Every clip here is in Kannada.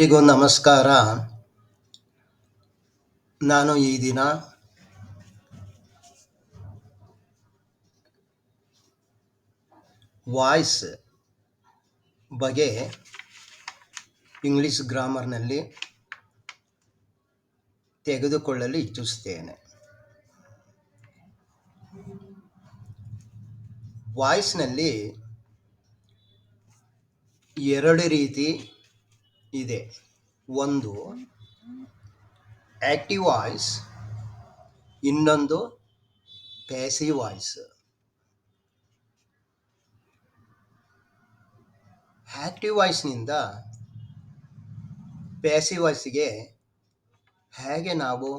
ಎಲ್ರಿಗೂ ನಮಸ್ಕಾರ. ನಾನು ಈ ದಿನ ವಾಯ್ಸ್ ಬಗ್ಗೆ ಇಂಗ್ಲಿಷ್ ಗ್ರಾಮರ್ನಲ್ಲಿ ತೆಗೆದುಕೊಳ್ಳಲು ಇಚ್ಛಿಸುತ್ತೇನೆ. ವಾಯ್ಸ್ನಲ್ಲಿ ಎರಡು ರೀತಿ ಇದೆ. ಒಂದು ಆಕ್ಟಿವ್ ವಾಯ್ಸ್, ಇನ್ನೊಂದು ಪ್ಯಾಸಿವ್ ವಾಯ್ಸ್. ಆಕ್ಟಿವ್ ವಾಯ್ಸ್ನಿಂದ ಪ್ಯಾಸಿವ್ ವಾಯ್ಸ್ಗೆ ಹೇಗೆ ನಾವು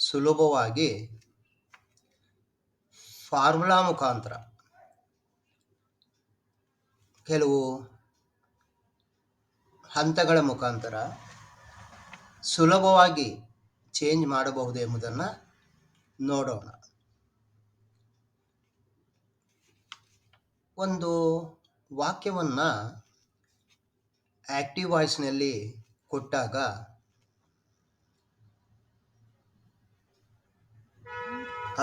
ಸುಲಭವಾಗಿ ಫಾರ್ಮುಲಾ ಮುಖಾಂತರ ಕೆಲವು ಹಂತಗಳ ಮುಖಾಂತರ ಸುಲಭವಾಗಿ ಚೇಂಜ್ ಮಾಡಬಹುದು ಎಂಬುದನ್ನು ನೋಡೋಣ. ಒಂದು ವಾಕ್ಯವನ್ನು ಆಕ್ಟಿವ್ ವಾಯ್ಸ್ನಲ್ಲಿ ಕೊಟ್ಟಾಗ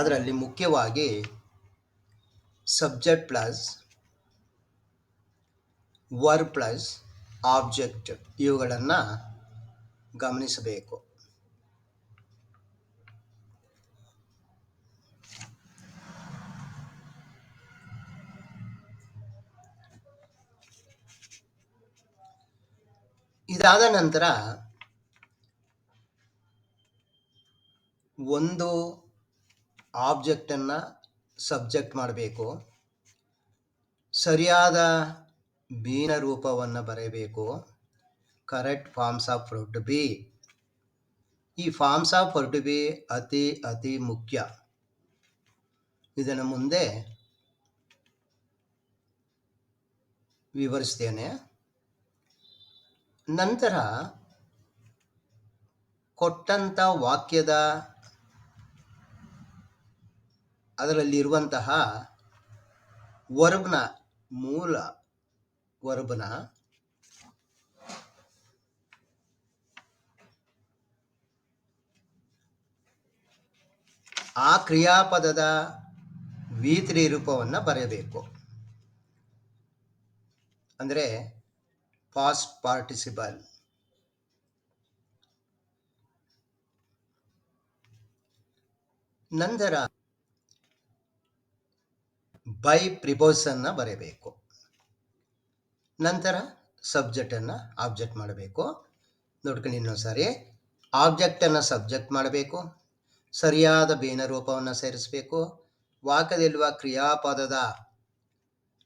ಅದರಲ್ಲಿ ಮುಖ್ಯವಾಗಿ subject plus verb plus object ಇವುಗಳನ್ನು ಗಮನಿಸಬೇಕು. ಇದಾದ ನಂತರ ಒಂದು ಆಬ್ಜೆಕ್ಟನ್ನು ಸಬ್ಜೆಕ್ಟ್ ಮಾಡಬೇಕು, ಸರಿಯಾದ ಬೀನ ರೂಪವನ್ನು ಬರೆಯಬೇಕು, correct forms of verb to be. ಈ forms of verb to be ಅತಿ ಮುಖ್ಯ. ಇದನ್ನು ಮುಂದೆ ವಿವರಿಸ್ತೇನೆ. ನಂತರ ಕೊಟ್ಟಂಥ ವಾಕ್ಯದ ಅದರಲ್ಲಿರುವಂತಹ ವರ್ಬ್ನ ಮೂಲ ವರ್ಬ್ನ ಆ ಕ್ರಿಯಾಪದದ V3 ರೂಪವನ್ನು ಬರೆಯಬೇಕು. ಅಂದರೆ ಪಾಸ್ಟ್ ಪಾರ್ಟಿಸಿಪಲ್. ನಂತರ ಬೈ ಪ್ರಿಪೋಸನ್ನ ಬರೆಯಬೇಕು. ನಂತರ ಸಬ್ಜೆಕ್ಟನ್ನು ಆಬ್ಜೆಕ್ಟ್ ಮಾಡಬೇಕು. ನೋಡ್ಕೊಂಡು ಇನ್ನೊಂದ್ಸಾರಿ, ಆಬ್ಜೆಕ್ಟನ್ನು ಸಬ್ಜೆಕ್ಟ್ ಮಾಡಬೇಕು, ಸರಿಯಾದ ಬೇನ ರೂಪವನ್ನು ಸೇರಿಸಬೇಕು, ವಾಕ್ಯದಲ್ಲಿರುವ ಕ್ರಿಯಾಪದದ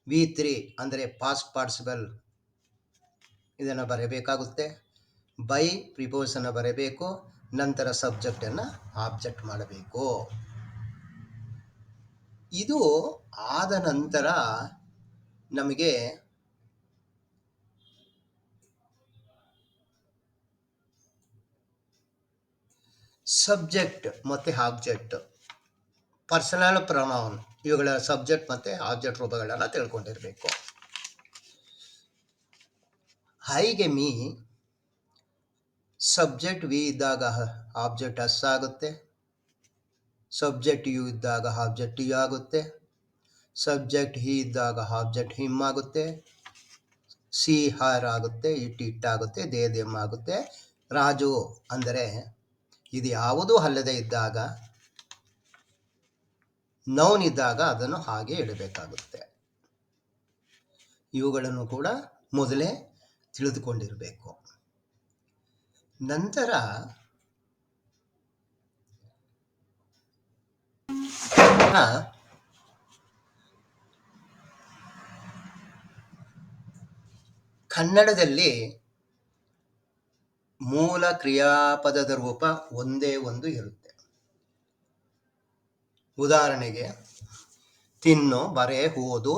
V3 ಅಂದರೆ ಪಾಸ್ಟ್ ಪಾರ್ಟಿಸಿಪಲ್ ಇದನ್ನು ಬರೆಯಬೇಕಾಗುತ್ತೆ. ಬೈ ಪ್ರಿಪೋಸನ್ನು ಬರೆಯಬೇಕು, ನಂತರ ಸಬ್ಜೆಕ್ಟನ್ನು ಆಬ್ಜೆಕ್ಟ್ ಮಾಡಬೇಕು. ಇದು ಆದ ನಂತರ ನಮಗೆ ಸಬ್ಜೆಕ್ಟ್ ಮತ್ತು ಆಬ್ಜೆಕ್ಟ್, ಪರ್ಸನಲ್ ಪ್ರೊನೌನ್ ಇವುಗಳ ಸಬ್ಜೆಕ್ಟ್ ಮತ್ತು ಆಬ್ಜೆಕ್ಟ್ ರೂಪಗಳನ್ನು ತಿಳ್ಕೊಂಡಿರಬೇಕು. ಹೈಗೆ ಮೀ ಸಬ್ಜೆಕ್ಟ್ ವಿ ಇದ್ದಾಗ ಆಬ್ಜೆಕ್ಟ್ ಅಸ್ ಆಗುತ್ತೆ, ಸಬ್ಜೆಕ್ಟ್ ಯು ಇದ್ದಾಗ ಆಬ್ಜೆಕ್ಟ್ ಯು ಆಗುತ್ತೆ, ಸಬ್ಜೆಕ್ಟ್ ಹಿ ಇದ್ದಾಗ ಆಬ್ಜೆಕ್ಟ್ ಹಿಮ್ ಆಗುತ್ತೆ, ಸಿ ಹರ್ ಆಗುತ್ತೆ, ಇಟ್ ಆಗುತ್ತೆ, ದೇ ದೆಮ್ ಆಗುತ್ತೆ. ರಾಜು ಅಂದರೆ ಇದು ಯಾವುದೂ ಅಲ್ಲದೆ ಇದ್ದಾಗ ನೌನ್ ಇದ್ದಾಗ ಅದನ್ನು ಹಾಗೆ ಇಡಬೇಕಾಗುತ್ತೆ. ಇವುಗಳನ್ನು ಕೂಡ ಮೊದಲೇ ತಿಳಿದುಕೊಂಡಿರಬೇಕು. ನಂತರ ಕನ್ನಡದಲ್ಲಿ ಮೂಲ ಕ್ರಿಯಾಪದದ ರೂಪ ಒಂದೇ ಒಂದು ಇರುತ್ತೆ. ಉದಾಹರಣೆಗೆ ತಿನ್ನು, ಬರೆ, ಓದು,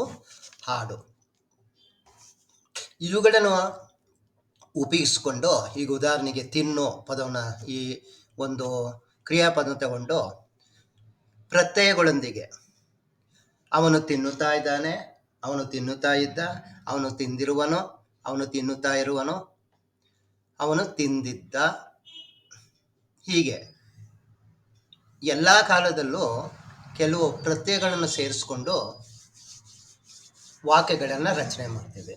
ಹಾಡು ಇವುಗಳನ್ನು ಉಪಯೋಗಿಸ್ಕೊಂಡು, ಈಗ ಉದಾಹರಣೆಗೆ ತಿನ್ನು ಪದವನ್ನು ಈ ಒಂದು ಕ್ರಿಯಾಪದ ತಗೊಂಡು ಪ್ರತ್ಯಯಗಳೊಂದಿಗೆ ಅವನು ತಿನ್ನುತ್ತಾ ಇದ್ದಾನೆ, ಅವನು ತಿನ್ನುತ್ತಾ ಇದ್ದ, ಅವನು ತಿಂದಿರುವನು, ಅವನು ತಿನ್ನುತ್ತಾ ಇರುವನು, ಅವನು ತಿಂದಿದ್ದ. ಹೀಗೆ ಎಲ್ಲ ಕಾಲದಲ್ಲೂ ಕೆಲವು ಪ್ರತ್ಯಯಗಳನ್ನು ಸೇರಿಸ್ಕೊಂಡು ವಾಕ್ಯಗಳನ್ನು ರಚನೆ ಮಾಡ್ತೇವೆ.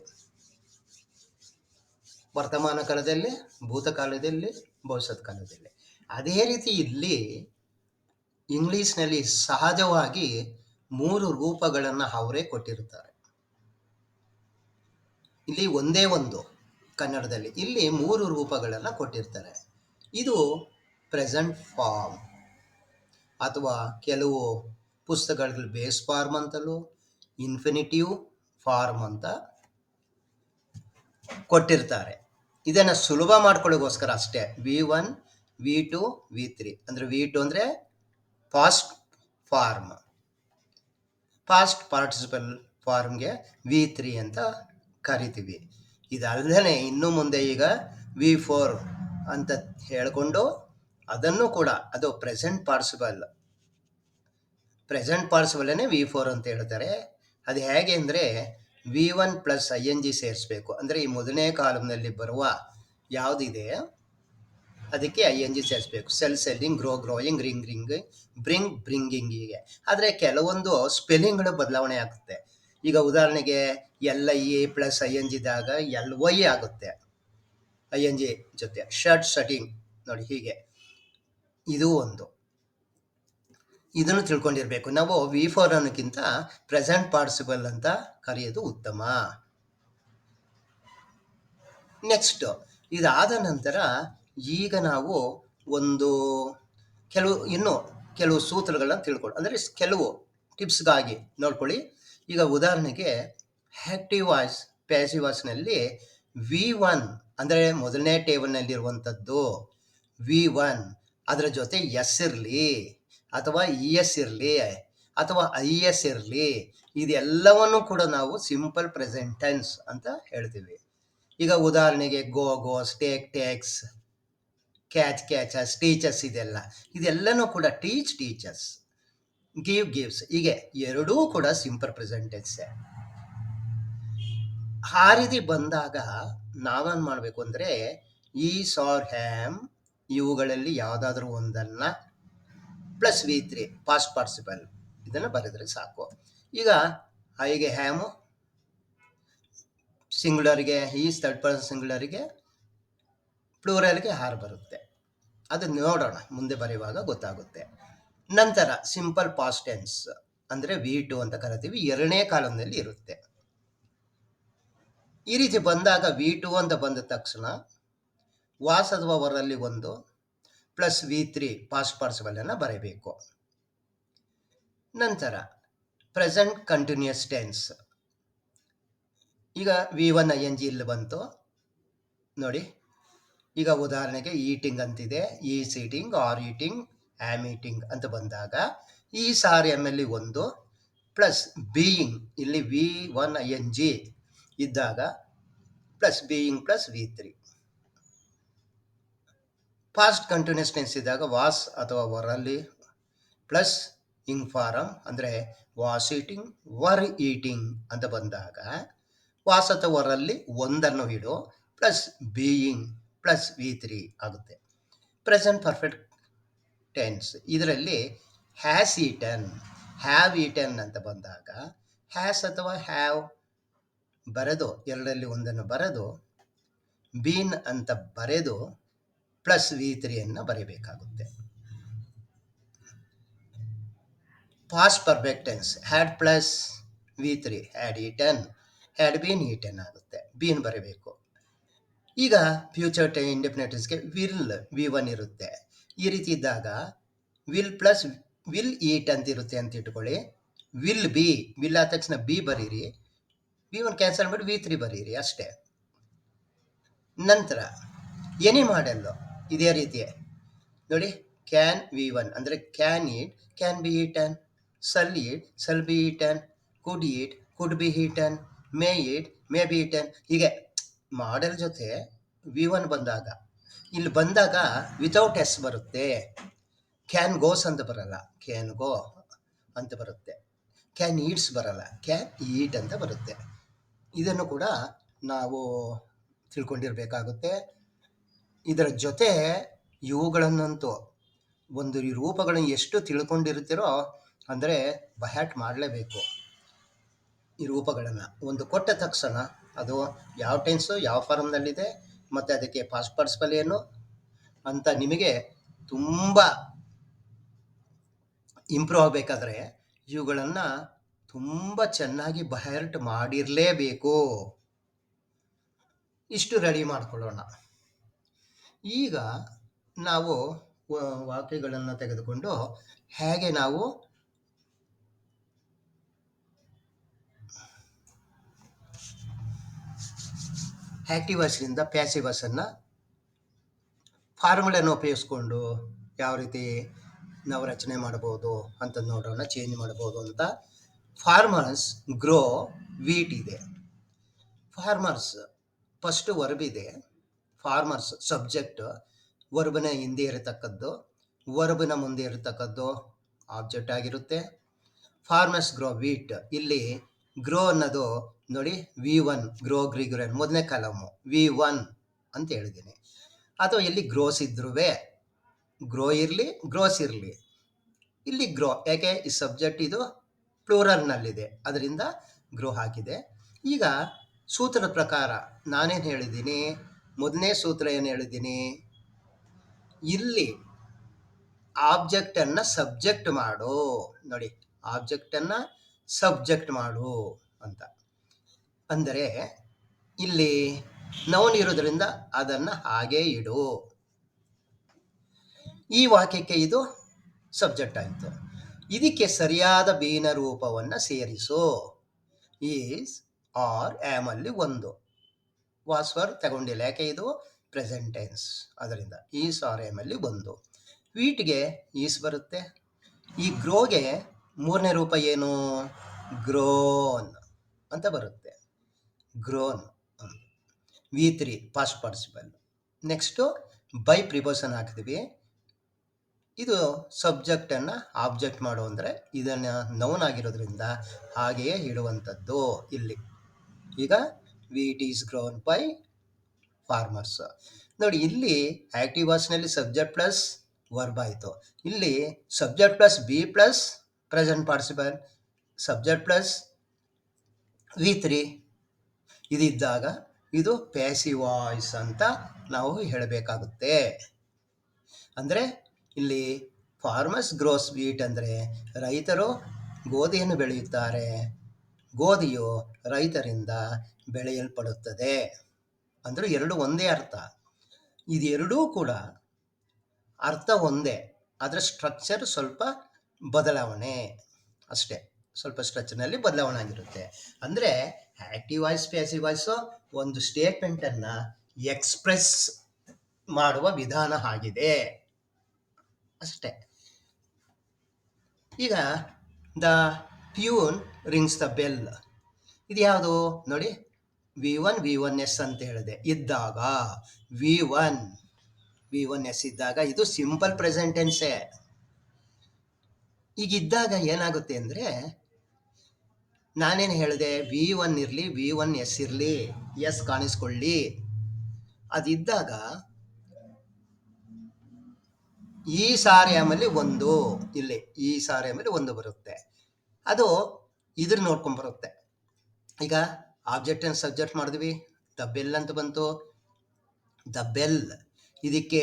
ವರ್ತಮಾನ ಕಾಲದಲ್ಲಿ, ಭೂತಕಾಲದಲ್ಲಿ, ಭವಿಷ್ಯತ್ ಕಾಲದಲ್ಲಿ. ಅದೇ ರೀತಿ ಇಲ್ಲಿ ಇಂಗ್ಲಿಷ್ನಲ್ಲಿ ಸಹಜವಾಗಿ 3 ರೂಪಗಳನ್ನು ಅವರೇ ಕೊಟ್ಟಿರುತ್ತಾರೆ. ಇಲ್ಲಿ ಒಂದೇ ಒಂದು ಕನ್ನಡದಲ್ಲಿ ಇಲ್ಲಿ 3 ರೂಪಗಳನ್ನು ಕೊಟ್ಟಿರ್ತಾರೆ. ಇದು ಪ್ರೆಸೆಂಟ್ ಫಾರ್ಮ್ ಅಥವಾ ಕೆಲವು ಪುಸ್ತಕಗಳಲ್ಲಿ ಬೇಸ್ ಫಾರ್ಮ್ ಅಂತಲೂ ಇನ್ಫಿನಿಟಿವ್ ಫಾರ್ಮ್ ಅಂತ ಕೊಟ್ಟಿರ್ತಾರೆ. ಇದನ್ನು ಸುಲಭ ಮಾಡ್ಕೊಳ್ಳೋಕ್ಕೋಸ್ಕರ ಅಷ್ಟೇ V1, V2, V3 ಅಂದರೆ V2 ಅಂದರೆ ಪಾಸ್ಟ್ ಫಾರ್ಮ್, ಪಾಸ್ಟ್ ಪಾರ್ಟಿಸಿಪಲ್ ಫಾರ್ಮ್ಗೆ V3 ಅಂತ ಕರಿತೀವಿ. ಇದಲ್ಲದೆ ಇನ್ನು ಮುಂದೆ ಈಗ V4 ಅಂತ ಹೇಳಿಕೊಂಡು ಅದನ್ನು ಕೂಡ ಅದು ಪ್ರೆಸೆಂಟ್ ಪಾರ್ಟಿಸಿಪಲ್ನೇ V4 ಅಂತ ಹೇಳ್ತಾರೆ. ಅದು ಹೇಗೆ ಅಂದರೆ V1 ಪ್ಲಸ್ ING ಸೇರಿಸ್ಬೇಕು. ಅಂದರೆ ಈ ಮೊದಲನೇ ಕಾಲಮ್ನಲ್ಲಿ ಬರುವ ಯಾವುದಿದೆ ಅದಕ್ಕೆ ING ಸೇರಿಸ್ಬೇಕು. ಸೆಲ್ಲಿಂಗ್, ಗ್ರೋಯಿಂಗ್, ರಿಂಗ್, ಬ್ರಿಂಗಿಂಗ್ ಹೀಗೆ. ಆದರೆ ಕೆಲವೊಂದು ಸ್ಪೆಲ್ಲಿಂಗ್ಗಳು ಬದಲಾವಣೆ ಆಗುತ್ತೆ. ಈಗ ಉದಾಹರಣೆಗೆ LIA ಪ್ಲಸ್ ING ಇದ್ದಾಗ LY ಆಗುತ್ತೆ ING ಜೊತೆ. ಶರ್ಟಿಂಗ್ ನೋಡಿ ಹೀಗೆ. ಇದು ಒಂದು, ಇದನ್ನು ತಿಳ್ಕೊಂಡಿರ್ಬೇಕು. ನಾವು V4 ಅನ್ನೋಕ್ಕಿಂತ ಪ್ರೆಸೆಂಟ್ ಪಾರ್ಟಿಸಿಪಲ್ ಅಂತ ಕರೆಯೋದು ಉತ್ತಮ. ನೆಕ್ಸ್ಟ್ ಇದಾದ ನಂತರ ಈಗ ನಾವು ಕೆಲವು ಸೂತ್ರಗಳನ್ನ ತಿಳ್ಕೊಳ್ಳಿ, ಅಂದರೆ ಕೆಲವು ಟಿಪ್ಸ್ಗಾಗಿ ನೋಡ್ಕೊಳ್ಳಿ. ಈಗ ಉದಾಹರಣೆಗೆ ಆಕ್ಟಿವ್ ವಾಯ್ಸ್, ಪ್ಯಾಸಿವ್ ವಾಯ್ಸ್ನಲ್ಲಿ V1 ಅಂದರೆ ಮೊದಲನೇ ಟೇಬಲ್ನಲ್ಲಿರುವಂಥದ್ದು V1, ಅದರ ಜೊತೆ ಎಸ್ ಇರಲಿ ಅಥವಾ ES ಇರಲಿ ಅಥವಾ IS ಇರಲಿ, ಇದೆಲ್ಲವನ್ನು ಕೂಡ ನಾವು ಸಿಂಪಲ್ ಪ್ರೆಸೆಂಟ್ ಟೆನ್ಸ್ ಅಂತ ಹೇಳ್ತೀವಿ. ಈಗ ಉದಾಹರಣೆಗೆ ಗೋಸ್, ಟೇಕ್ಸ್, ಕ್ಯಾಚಸ್, ಟೀಚರ್ಸ್, ಇದೆಲ್ಲನೂ ಕೂಡ ಟೀಚರ್ಸ್, ಗಿವ್ಸ್, ಹೀಗೆ ಎರಡೂ ಕೂಡ ಸಿಂಪಲ್ ಪ್ರೆಸೆಂಟ್ ಟೆನ್ಸ್. ಆ ರೀತಿ ಬಂದಾಗ ನಾವೇನು ಮಾಡಬೇಕು ಅಂದರೆ ಈಸ್ ಆರ್ ಹ್ಯಾಮ್ ಇವುಗಳಲ್ಲಿ ಯಾವುದಾದ್ರೂ ಒಂದನ್ನು ಪ್ಲಸ್ V3 ಪಾಸ್ಟ್ ಪಾರ್ಟಿಸಿಪಲ್ ಇದನ್ನು ಬರೆದರೆ ಸಾಕು. ಈಗ ಹೀಗೆ ಹ್ಯಾಮು ಸಿಂಗುಲರ್ಗೆ, ಈಸ್ ಥರ್ಡ್ ಪರ್ಸನ್ ಸಿಂಗುಲರ್ಗೆ, ಪ್ಲೂರಲ್ಗೆ ಆರ್ ಬರುತ್ತೆ. ಅದು ನೋಡೋಣ, ಮುಂದೆ ಬರೆಯುವಾಗ ಗೊತ್ತಾಗುತ್ತೆ. ನಂತರ ಸಿಂಪಲ್ ಪಾಸ್ಟ್ ಟೆನ್ಸ್ ಅಂದರೆ V2 ಅಂತ ಕರಿತೀವಿ, ಎರಡನೇ ಕಾಲಮ್ನಲ್ಲಿ ಇರುತ್ತೆ. ಈ ರೀತಿ ಬಂದಾಗ V2 ಅಂತ ಬಂದ ತಕ್ಷಣ ವಾಸ್ ಅಥವಾ ವರಲ್ಲಿ ಒಂದು ಪ್ಲಸ್ V3 ಪಾಸ್ಟ್ ಪಾರ್ಟಿಸಿಪಲ್ ಅನ್ನು ಬರೀಬೇಕು. ನಂತರ ಪ್ರೆಸೆಂಟ್ ಕಂಟಿನ್ಯೂಸ್ ಟೆನ್ಸ್. ಈಗ V1 ING ಇಲ್ಲಿ ಬಂತು ನೋಡಿ. ಈಗ ಉದಾಹರಣೆಗೆ ಈಟಿಂಗ್ ಅಂತಿದೆ, is eating, are eating, am eating ಅಂತ ಬಂದಾಗ ಈಸ್ ಆರ್ ಎಂಯಲ್ಲಿ ಒಂದು ಪ್ಲಸ್ ಬೀಯಿಂಗ್ ಇಲ್ಲಿ V1 ING ಇದ್ದಾಗ plus being plus V3. Past continuous tense ಇದ್ದಾಗ ವಾಸ್ ಅಥವಾ ವರಲ್ಲಿ ಪ್ಲಸ್ ಇಂಗ್ ಫಾರಮ್ ಅಂದರೆ ವಾಸ್ ಈಟಿಂಗ್, ವರ್ ಈಟಿಂಗ್ ಅಂತ ಬಂದಾಗ ವಾಸ್ ಅಥವಾ ವರಲ್ಲಿ ಒಂದನ್ನು ಇಡು ಪ್ಲಸ್ ಬೀಯಿಂಗ್ ಪ್ಲಸ್ V3 ಆಗುತ್ತೆ. ಪ್ರೆಸೆಂಟ್ ಪರ್ಫೆಕ್ಟ್ ಟೆನ್ಸ್ ಇದರಲ್ಲಿ ಹ್ಯಾಸ್ ಈಟನ್, ಹ್ಯಾವ್ ಈಟನ್ ಅಂತ ಬಂದಾಗ ಹ್ಯಾಸ್ ಅಥವಾ ಹ್ಯಾವ್ ಬರೆದು ಎರಡರಲ್ಲಿ ಒಂದನ್ನು ಬರೆದು ಬೀನ್ ಅಂತ ಬರೆದು ಪ್ಲಸ್ V3 ಅನ್ನು ಬರೀಬೇಕಾಗುತ್ತೆ. Past perfect tense had plus V3, had eaten, had been eaten ಆಗುತ್ತೆ, ಬೀನ್ ಬರೀಬೇಕು. ಈಗ ಫ್ಯೂಚರ್ ಇಂಡೆಫಿನಿಟ್ ಟೆನ್ಸ್ಗೆ ವಿಲ್ V1 ಇರುತ್ತೆ. ಈ ರೀತಿ ಇದ್ದಾಗ ವಿಲ್ ಪ್ಲಸ್ ವಿಲ್ ಈಟ್ ಅಂತ ಇರುತ್ತೆ ಅಂತ ಇಟ್ಕೊಳ್ಳಿ. ವಿಲ್ ಬಿ, ವಿಲ್ ಆದ ತಕ್ಷಣ ಬಿ ಬರೀರಿ, V1 ಕ್ಯಾನ್ಸಲ್ ಮಾಡಿ V3 ಬರೀರಿ ಅಷ್ಟೇ. ನಂತರ ಎನಿ ಮಾಡೆಲ್ಲು ಇದೇ ರೀತಿ ನೋಡಿ. ಕ್ಯಾನ್ V1 ಅಂದರೆ can eat, can be eaten, shall eat, shall be eaten, could eat, could be eaten, may eat, may be eaten. ಹೀಗೆ ಮಾಡೆಲ್ ಜೊತೆ V1 ಬಂದಾಗ ಇಲ್ಲಿ ಬಂದಾಗ ವಿತೌಟ್ ಎಸ್ ಬರುತ್ತೆ. ಕ್ಯಾನ್ ಗೋಸ್ ಅಂತ ಬರಲ್ಲ, ಕ್ಯಾನ್ ಗೋ ಅಂತ ಬರುತ್ತೆ. ಕ್ಯಾನ್ ಈಟ್ಸ್ ಬರಲ್ಲ, ಕ್ಯಾನ್ ಈಟ್ ಅಂತ ಬರುತ್ತೆ. ಇದನ್ನು ಕೂಡ ನಾವು ತಿಳ್ಕೊಂಡಿರಬೇಕಾಗುತ್ತೆ. ಇದರ ಜೊತೆ ಇವುಗಳನ್ನಂತೂ ಒಂದು ರೂಪಗಳನ್ನು ಎಷ್ಟು ತಿಳ್ಕೊಂಡಿರ್ತೀರೋ ಅಂದರೆ ಬಹ್ಯಾಟ್ ಮಾಡಲೇಬೇಕು. ಈ ರೂಪಗಳನ್ನು ಒಂದು ಕೊಟ್ಟ ತಕ್ಷಣ ಅದು ಯಾವ ಟೆನ್ಸು ಯಾವ ಫಾರ್ಮ್ನಲ್ಲಿದೆ ಮತ್ತು ಅದಕ್ಕೆ ಪಾಸ್ಟ್ ಪಾರ್ಟಿಸಿಪಲ್ ಏನು ಅಂತ ನಿಮಗೆ ತುಂಬ ಇಂಪ್ರೂವ್ ಆಗಬೇಕಾದ್ರೆ ಇವುಗಳನ್ನು ತುಂಬ ಚೆನ್ನಾಗಿ ಬಹ್ಯಾಟ್ ಮಾಡಿರಲೇಬೇಕು. ಇಷ್ಟು ರೆಡಿ ಮಾಡಿಕೊಳ್ಳೋಣ. ಈಗ ನಾವು ವಾಕ್ಯಗಳನ್ನು ತೆಗೆದುಕೊಂಡು ಹೇಗೆ ನಾವು ಆಕ್ಟಿವ್ ವಾಯ್ಸ್ನಿಂದ ಪ್ಯಾಸಿವ್ ವಾಯ್ಸನ್ನು ಫಾರ್ಮುಲೆಯನ್ನು ಉಪಯೋಗಿಸ್ಕೊಂಡು ಯಾವ ರೀತಿ ನಾವು ರಚನೆ ಮಾಡ್ಬೋದು ಅಂತ ನೋಡೋಣ, ಚೇಂಜ್ ಮಾಡ್ಬೋದು ಅಂತ. ಫಾರ್ಮರ್ಸ್ ಗ್ರೋ ವೀಟ್ ಇದೆ. ಫಾರ್ಮರ್ಸ್ ಫಸ್ಟ್ ವರ್ಬ್ ಇದೆ. ಫಾರ್ಮರ್ಸ್ ಸಬ್ಜೆಕ್ಟ್, ವರ್ಬ್ನ ಹಿಂದೆ ಇರತಕ್ಕದ್ದು, ವರ್ಬ್ನ ಮುಂದೆ ಇರತಕ್ಕದ್ದು ಆಬ್ಜೆಕ್ಟ್ ಆಗಿರುತ್ತೆ. ಫಾರ್ಮರ್ಸ್ ಗ್ರೋ ವೀಟ್, ಇಲ್ಲಿ ಗ್ರೋ ಅನ್ನೋದು ನೋಡಿ V1 ಗ್ರೋ ಗ್ರಿಗ್ರೆನ್ ಮೊದಲನೇ ಕಾಲಮು V1 ಅಂತ ಹೇಳಿದ್ದೀನಿ. ಅಥವಾ ಇಲ್ಲಿ ಗ್ರೋಸ್ ಇದ್ರೂ ಗ್ರೋ ಇರಲಿ ಗ್ರೋಸ್ ಇರಲಿ, ಇಲ್ಲಿ ಗ್ರೋ ಯಾಕೆ ಈ ಸಬ್ಜೆಕ್ಟ್ ಇದು ಪ್ಲೂರಲ್ನಲ್ಲಿದೆ, ಅದರಿಂದ ಗ್ರೋ ಹಾಕಿದೆ. ಈಗ ಸೂತ್ರದ ಪ್ರಕಾರ ನಾನೇನು ಹೇಳಿದ್ದೀನಿ, ಮೊದಲನೇ ಸೂತ್ರ ಏನು ಹೇಳಿದ್ದೀನಿ, ಇಲ್ಲಿ ಆಬ್ಜೆಕ್ಟನ್ನು ಸಬ್ಜೆಕ್ಟ್ ಮಾಡು. ನೋಡಿ, ಆಬ್ಜೆಕ್ಟನ್ನು ಸಬ್ಜೆಕ್ಟ್ ಮಾಡು ಅಂತ. ಅಂದರೆ ಇಲ್ಲಿ ನೌನ್ ಇರೋದ್ರಿಂದ ಅದನ್ನು ಹಾಗೇ ಇಡು. ಈ ವಾಕ್ಯಕ್ಕೆ ಇದು ಸಬ್ಜೆಕ್ಟ್ ಆಯಿತು. ಇದಕ್ಕೆ ಸರಿಯಾದ ಬೀನ ರೂಪವನ್ನು ಸೇರಿಸು. ಈಸ್ ಆರ್ ಆಮ್ ಅಲ್ಲಿ ಒಂದು ವಾಸ್ವರ್ ತಗೊಂಡಿಲ್ಲ, ಯಾಕೆ ಇದು ಪ್ರೆಸೆಂಟ್ ಟೆನ್ಸ್, ಅದರಿಂದ ಈಸ್ ಆರ್ ಆಮ್ ಅಲ್ಲಿ ಒಂದು. ವೀಟ್ಗೆ ಈಸ್ ಬರುತ್ತೆ. ಈ ಗ್ರೋಗೆ ಮೂರನೇ ರೂಪ ಏನು, ಗ್ರೋನ್ ಅಂತ ಬರುತ್ತೆ. Grown V3 past participle. Next by preposition ಹಾಕ್ತೀವಿ. ಇದು ಸಬ್ಜೆಕ್ಟನ್ನು ಆಬ್ಜೆಕ್ಟ್ ಮಾಡು ಅಂದರೆ ಇದನ್ನು ನೌನ್ ಆಗಿರೋದ್ರಿಂದ ಹಾಗೆಯೇ ಇಡುವಂಥದ್ದು ಇಲ್ಲಿ. ಈಗ wheat is grown by farmers. ನೋಡಿ, ಇಲ್ಲಿ ಆಕ್ಟಿವ್ ವಾಯ್ಸ್ನಲ್ಲಿ ಸಬ್ಜೆಕ್ಟ್ ಪ್ಲಸ್ ವರ್ಬ್ ಆಯಿತು. ಇಲ್ಲಿ subject plus be plus present participle, subject plus V3 ಇದಿದ್ದಾಗ ಇದು ಪ್ಯಾಸಿವ್ ವಾಯ್ಸ್ ಅಂತ ನಾವು ಹೇಳಬೇಕಾಗುತ್ತೆ. ಅಂದರೆ ಇಲ್ಲಿ ಫಾರ್ಮರ್ಸ್ ಗ್ರೋಸ್ ವೀಟ್ ಅಂದರೆ ರೈತರು ಗೋಧಿಯನ್ನು ಬೆಳೆಯುತ್ತಾರೆ, ಗೋಧಿಯು ರೈತರಿಂದ ಬೆಳೆಯಲ್ಪಡುತ್ತದೆ. ಅಂದರೆ ಎರಡು ಒಂದೇ ಅರ್ಥ. ಇದೆರಡೂ ಕೂಡ ಅರ್ಥ ಒಂದೇ, ಅದರ ಸ್ಟ್ರಕ್ಚರ್ ಸ್ವಲ್ಪ ಬದಲಾವಣೆ ಅಷ್ಟೇ, ಸ್ವಲ್ಪ ಸ್ಟ್ರಕ್ಚರ್ನಲ್ಲಿ ಬದಲಾವಣೆ ಆಗಿರುತ್ತೆ. ಅಂದರೆ ಆಕ್ಟಿವ್ ವಾಯ್ಸ್ ಪ್ಯಾಸಿವ್ ವಾಯ್ಸು ಒಂದು ಸ್ಟೇಟ್ಮೆಂಟನ್ನು ಎಕ್ಸ್ಪ್ರೆಸ್ ಮಾಡುವ ವಿಧಾನ ಆಗಿದೆ ಅಷ್ಟೇ. ಈಗ the peon rings the bell, ಇದು ಯಾವುದು ನೋಡಿ, V1S ಅಂತ ಹೇಳಿದೆ ಇದ್ದಾಗ, V1S ಇದ್ದಾಗ ಇದು ಸಿಂಪಲ್ ಪ್ರೆಸೆಂಟ್ ಟೆನ್ಸೇ. ಈಗಿದ್ದಾಗ ಏನಾಗುತ್ತೆ ಅಂದರೆ, ನಾನೇನು ಹೇಳಿದೆ, V1 ಇರಲಿ V1S ಇರಲಿ, ಎಸ್ ಕಾಣಿಸ್ಕೊಳ್ಳಿ, ಅದಿದ್ದಾಗ ಈ ಸಾರ್ಯಾಮಲ್ಲಿ ಒಂದು, ಇಲ್ಲಿ ಈ ಸಾರ್ಯಾಮಲ್ಲಿ ಒಂದು ಬರುತ್ತೆ. ಅದು ಇದ್ರ ನೋಡ್ಕೊಂಡು ಬರುತ್ತೆ. ಈಗ ಆಬ್ಜೆಕ್ಟ್ ಅನ್ನು ಸಬ್ಜೆಕ್ಟ್ ಮಾಡಿದ್ವಿ, ದ ಬೆಲ್ ಅಂತ ಬಂತು. ದ ಬೆಲ್ ಇದಕ್ಕೆ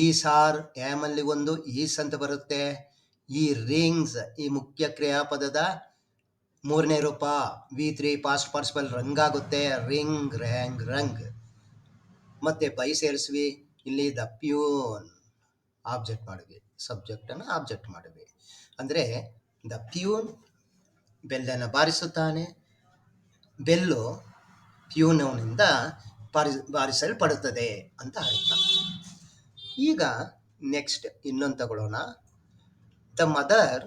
ಈ ಸಾರ್ ಆಮಲ್ಲಿ ಒಂದು ಈಸ್ ಅಂತ ಬರುತ್ತೆ. ಈ ರಿಂಗ್ಸ್ ಈ ಮುಖ್ಯ ಕ್ರಿಯಾಪದದ ಮೂರನೇ ರೂಪ V3 ಪಾಸ್ಟ್ ಪಾರ್ಟಿಸಿಪಲ್ ರಂಗಾಗುತ್ತೆ, ರಿಂಗ್ ರ್ಯಾಂಗ್ ರಂಗ್. ಮತ್ತೆ ಬೈ ಸೇರಿಸ್ವಿ, ಇಲ್ಲಿ ದ ಪ್ಯೂನ್ ಆಬ್ಜೆಕ್ಟ್ ಮಾಡಿದ್ವಿ, ಸಬ್ಜೆಕ್ಟನ್ನು ಆಬ್ಜೆಕ್ಟ್ ಮಾಡಿದ್ವಿ. ಅಂದರೆ ದ ಪ್ಯೂನ್ ಬೆಲ್ಲನ್ನು ಬಾರಿಸುತ್ತಾನೆ, ಬೆಲ್ಲು ಪ್ಯೂನವನಿಂದ ಬಾರಿಸಲ್ಪಡುತ್ತದೆ ಅಂತ ಅರ್ಥ. ಈಗ ನೆಕ್ಸ್ಟ್ ಇನ್ನೊಂದು ತಗೊಳ್ಳೋಣ. The mother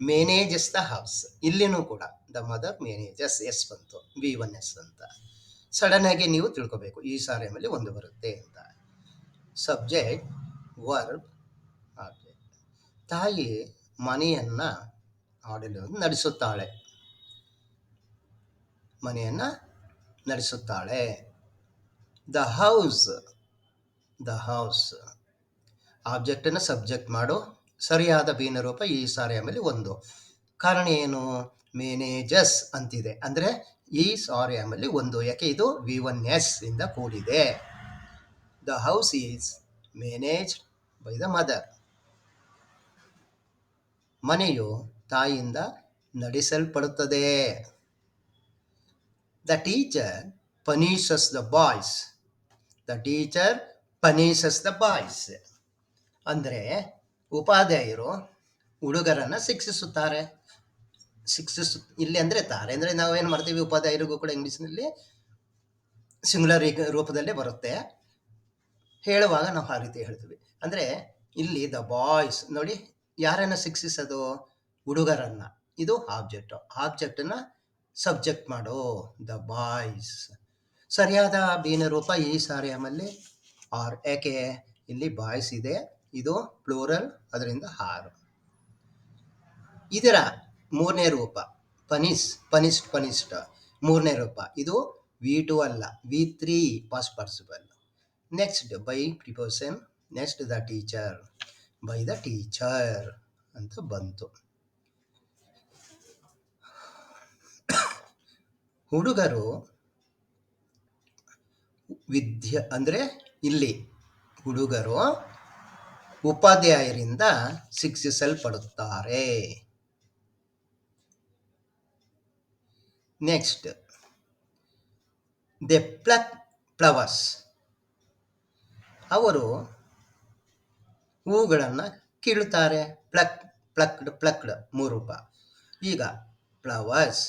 manages the house, ಇಲ್ಲಿನೂ ಕೂಡ ದ ಮದರ್ ಮ್ಯಾನೇಜಸ್, ಎಸ್ ಬಂತು, V1S ಅಂತ. ಸಡನ್ನಾಗಿ ನೀವು ತಿಳ್ಕೊಬೇಕು, ಈ ಸಾರ್ಯಾಮಲ್ಲಿ ಒಂದು ಬರುತ್ತೆ ಅಂತ. Subject verb object. ತಾಯಿ ಮನೆಯನ್ನು ನಡೆಸುತ್ತಾಳೆ, ಮನೆಯನ್ನು ನಡೆಸುತ್ತಾಳೆ. The house the house. ಆಬ್ಜೆಕ್ಟನ್ನು ಸಬ್ಜೆಕ್ಟ್ ಮಾಡು. ಸರಿಯಾದ ಬೀನ ರೂಪ ಈ ಸಾರಿ ಆಮೇಲೆ ಒಂದು. ಕಾರಣ ಏನು? ಮೇನೇಜಸ್ ಅಂತಿದೆ, ಅಂದರೆ ಈ ಸಾರಿ ಆಮೇಲೆ ಒಂದು. ಯಾಕೆ? ಇದು V1S ಇಂದ ಕೂಡಿದೆ. The house is managed by the mother. ಮನೆಯು ತಾಯಿಯಿಂದ ನಡೆಸಲ್ಪಡುತ್ತದೆ. The teacher punishes the boys. The teacher punishes the boys ಅಂದರೆ ಉಪಾಧ್ಯಾಯರು ಹುಡುಗರನ್ನು ಶಿಕ್ಷಿಸುತ್ತಾರೆ. ಇಲ್ಲಿ ಅಂದರೆ ತಾರೆ ಅಂದರೆ ನಾವೇನು ಮಾಡ್ತೀವಿ, ಉಪಾಧ್ಯಾಯರಿಗೂ ಕೂಡ ಇಂಗ್ಲೀಷ್ನಲ್ಲಿ ಸಿಂಗುಲರ್ ರೂಪದಲ್ಲೇ ಬರುತ್ತೆ. ಹೇಳುವಾಗ ನಾವು ಆ ರೀತಿ ಹೇಳ್ತೀವಿ. ಅಂದರೆ ಇಲ್ಲಿ ದ ಬಾಯ್ಸ್ ನೋಡಿ, ಯಾರನ್ನು ಶಿಕ್ಷಿಸೋದು? ಹುಡುಗರನ್ನು. ಇದು ಆಬ್ಜೆಕ್ಟನ್ನು ಸಬ್ಜೆಕ್ಟ್ ಮಾಡು. The boys. ಸರಿಯಾದ ಬೀನ ರೂಪ ಈ ಸಾರಿ ಆಮೇಲೆ ಆರ್. ಯಾಕೆ? ಇಲ್ಲಿ ಬಾಯ್ಸ್ ಇದೆ, ಇದು ಪ್ಲೂರಲ್, ಅದರಿಂದ ಆರ್. ಇದರ ಮೂರನೇ ರೂಪ ಪನಿಷ್ಡ್ ಮೂರನೇ ರೂಪ. ಇದು V2 ಅಲ್ಲ, V3 past participle. Next by preposition. Next the teacher, by the teacher ಅಂತ ಬಂತು. ಹುಡುಗರು ಅಂದರೆ ಇಲ್ಲಿ ಹುಡುಗರು ಉಪಾಧ್ಯಾಯರಿಂದ ಶಿಕ್ಷಿಸಲ್ಪಡುತ್ತಾರೆ. ನೆಕ್ಸ್ಟ್ ದೆ ಪ್ಲಕ್ ಫ್ಲವರ್ಸ್. ಅವರು ಹೂಗಳನ್ನು ಕೀಳುತ್ತಾರೆ. ಪ್ಲಕ್ಡ್ ಮೂರು ರೂಪ. ಈಗ ಫ್ಲವರ್ಸ್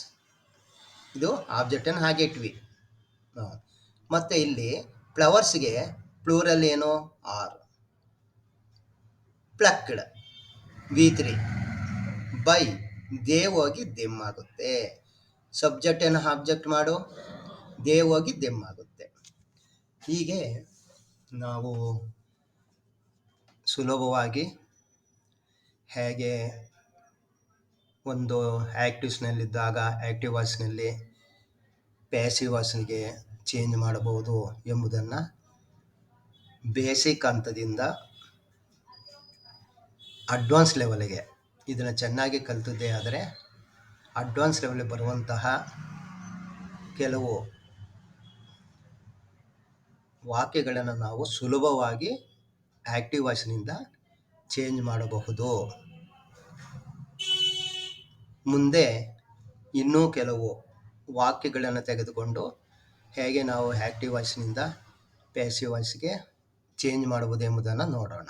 ಇದು ಆಬ್ಜೆಕ್ಟನ್ನು ಹಾಗೆ ಇಟ್ವಿ. ಮತ್ತು ಇಲ್ಲಿ ಫ್ಲವರ್ಸ್ಗೆ ಪ್ಲೂರಲ್ ಏನು? Are. Plucked V3. By they ಹೋಗಿ ದೆಮ್ ಆಗುತ್ತೆ. ಸಬ್ಜೆಕ್ಟನ್ನು ಆಬ್ಜೆಕ್ಟ್ ಮಾಡು, ದೇ ಹೋಗಿ ದೆಮ್ ಆಗುತ್ತೆ. ಹೀಗೆ ನಾವು ಸುಲಭವಾಗಿ ಹೇಗೆ ಒಂದು ಆ್ಯಕ್ಟಿವ್ಸ್ನಲ್ಲಿದ್ದಾಗ ಆ್ಯಕ್ಟಿವ್ ವಾಯ್ಸ್ನಲ್ಲಿ ಪ್ಯಾಸಿವ್ ವಾಯ್ಸ್ನಿಗೆ ಚೇಂಜ್ ಮಾಡಬಹುದು ಎಂಬುದನ್ನು ಬೇಸಿಕ್ ಹಂತದಿಂದ ಅಡ್ವಾನ್ಸ್ ಲೆವೆಲ್ಗೆ ಇದನ್ನು ಚೆನ್ನಾಗಿ ಕಲಿತದ್ದೇ ಆದರೆ ಅಡ್ವಾನ್ಸ್ ಲೆವೆಲ್ಗೆ ಬರುವಂತಹ ಕೆಲವು ವಾಕ್ಯಗಳನ್ನು ನಾವು ಸುಲಭವಾಗಿ ಆ್ಯಕ್ಟಿವ್ ವಾಯ್ಸ್ನಿಂದ ಚೇಂಜ್ ಮಾಡಬಹುದು. ಮುಂದೆ ಇನ್ನೂ ಕೆಲವು ವಾಕ್ಯಗಳನ್ನು ತೆಗೆದುಕೊಂಡು ಹೇಗೆ ನಾವು ಆ್ಯಕ್ಟಿವ್ ವಾಯ್ಸ್ನಿಂದ ಪ್ಯಾಸಿವ್ ವಾಯ್ಸ್ಗೆ ಚೇಂಜ್ ಮಾಡುವುದು ಎಂಬುದನ್ನು ನೋಡೋಣ.